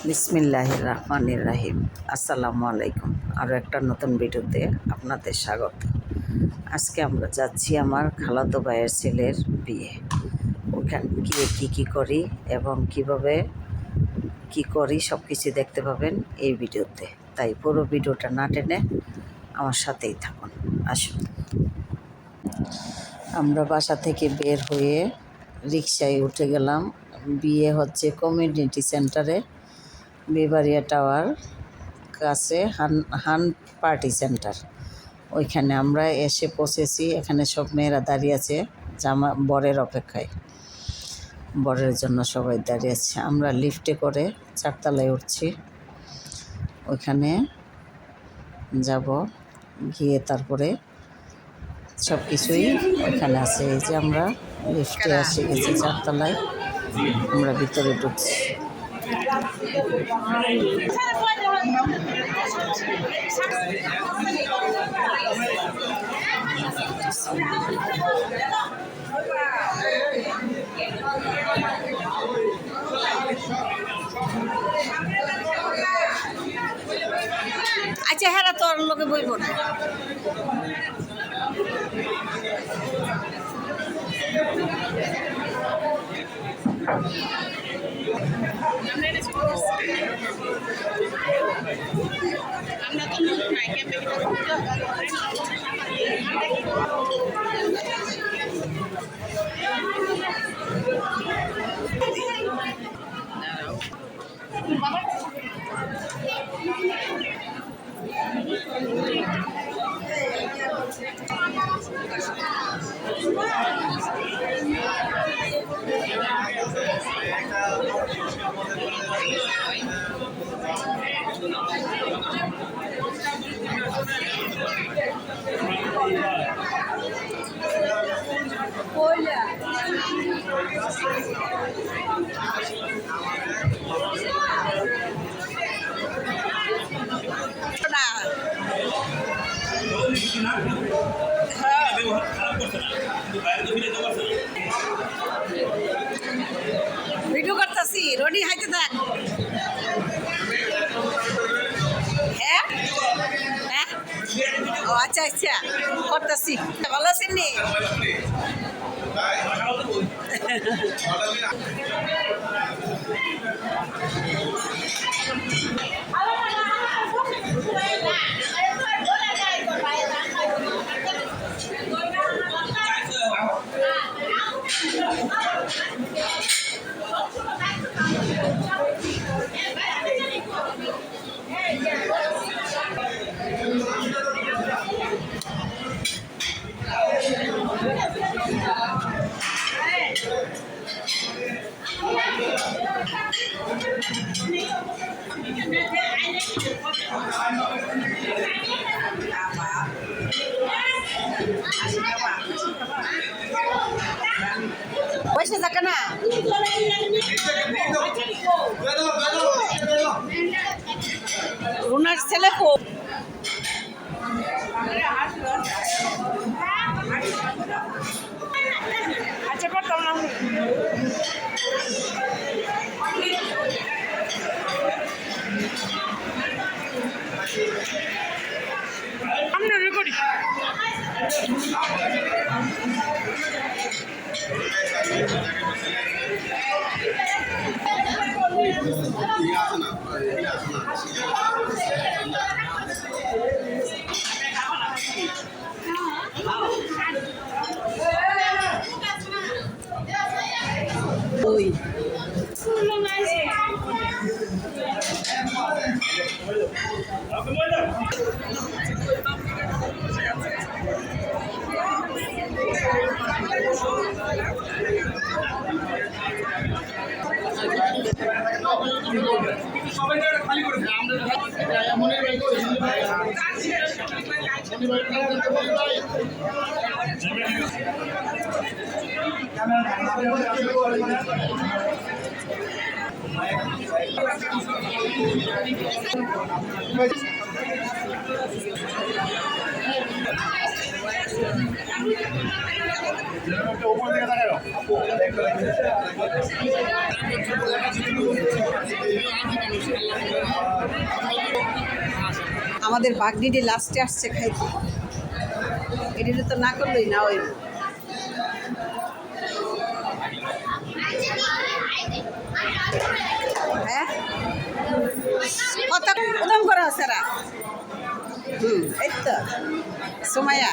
বিসমিল্লাহির রহমানির রহিম। আসসালামু আলাইকুম। আরও একটা নতুন ভিডিওতে আপনাদের স্বাগত। আজকে আমরা যাচ্ছি আমার খালাতো ভাইয়ের ছেলের বিয়ে। ওখানে গিয়ে কী করি এবং কিভাবে কি করি সব কিছু দেখতে পাবেন এই ভিডিওতে। তাই পুরো ভিডিওটা না টেনে আমার সাথেই থাকুন। আসুন। আমরা বাসা থেকে বের হয়ে রিকশায় উঠে গেলাম। বিয়ে হচ্ছে কমিউনিটি সেন্টারে, বেবারিয়া টাওয়ার কাছে হান পার্টি সেন্টার। ওইখানে আমরা এসে পৌঁছেছি। এখানে সব মেয়েরা দাঁড়িয়ে আছে বরের অপেক্ষায়। বরের জন্য সবাই দাঁড়িয়ে আছে। আমরা লিফটে করে 4 তলায় উঠছি। ওইখানে যাব, গিয়ে তারপরে সব কিছুই ওইখানে আছে। এই যে আমরা লিফটে এসে গেছি 4 তলায়। আমরা ভিতরে ঢুকছি। আচ্ছা, হ্যাঁ, তোর লোকে বইব না। আমরা তো লোক নাই ক্যাম্পে ভিডিও করতেছি। রনি হাইতে থাক। হ্যাঁ হ্যাঁ, ও আচ্ছা আচ্ছা, করতেছি। ভালো আছেন নি? পয়সা থাকে না। রুনার ছেলে কো আচ্ছা করতাম না। আমরা রেকর্ড ওই খালি করে উপর দিকে তাকাও। আমাদের বাগডিডি লাস্টে আসছে খাইতে, এটা তো না করলেই না ওই হ্যাঁ কত উদম করা আছে রা এই তো সুমাইয়া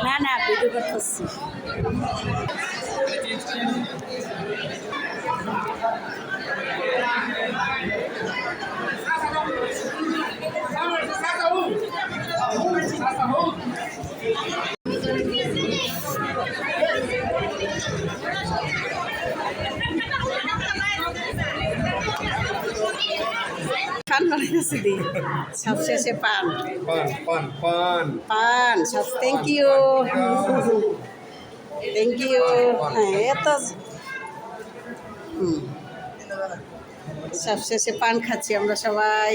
না না ভিডিও করতেছি পান বানাইতেছি দি সবশেষে পান পান পান পান সব থ্যাংক ইউ হ্যাঁ এত সবশেষে পান খাচ্ছি আমরা সবাই।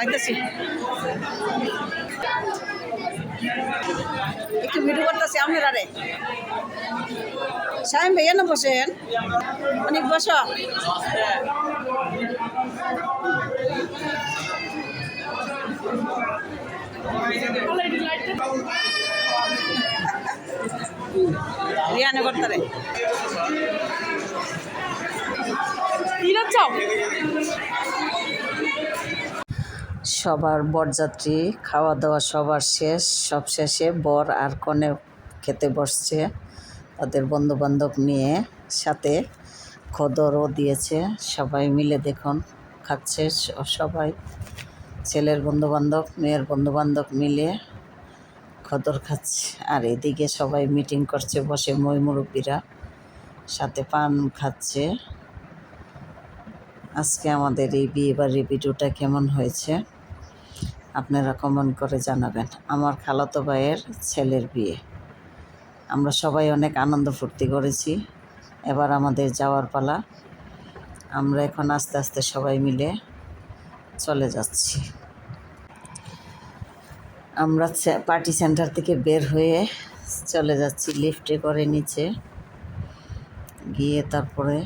আইতেছি একটু ভিডিও করতেছি আপনারা রে সাইম ভাইয়া না বসেন অনেক বসো রিয়ানে করতে রে সবার বরযাত্রী খাওয়া দাওয়া সবার শেষ, সব শেষে বর আর কনে খেতে বসছে তাদের বন্ধুবান্ধব নিয়ে, সাথে খদরও দিয়েছে। সবাই মিলে দেখুন খাচ্ছে সবাই, ছেলের বন্ধুবান্ধব মেয়ের বন্ধুবান্ধব মিলে খদর খাচ্ছে। আর এদিকে সবাই মিটিং করছে বসে, মই মুরব্বীরা সাথে পান খাচ্ছে। আজকে আমাদের এই বিয়েবাড়ির ভিডিওটা কেমন হয়েছে আপনারা কমেন্ট করে জানাবেন। আমার খালাতো ভাইয়ের ছেলের বিয়ে, আমরা সবাই অনেক আনন্দ ফুর্তি করেছি। এবার আমাদের যাওয়ার পালা, আমরা এখন আস্তে আস্তে সবাই মিলে চলে যাচ্ছি। আমরা পার্টি সেন্টার থেকে বের হয়ে চলে যাচ্ছি লিফটে করে নিচে গিয়ে, তারপরে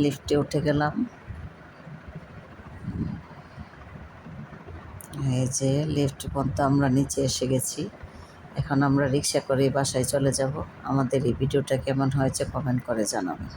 লিফটে উঠে গেলাম। এই যে লিফট পর্যন্ত আমরা নিচে এসে গেছি। এখন আমরা রিক্সা করে বাসায় চলে যাব। আমাদের এই ভিডিওটা কেমন হয়েছে কমেন্ট করে জানাবেন।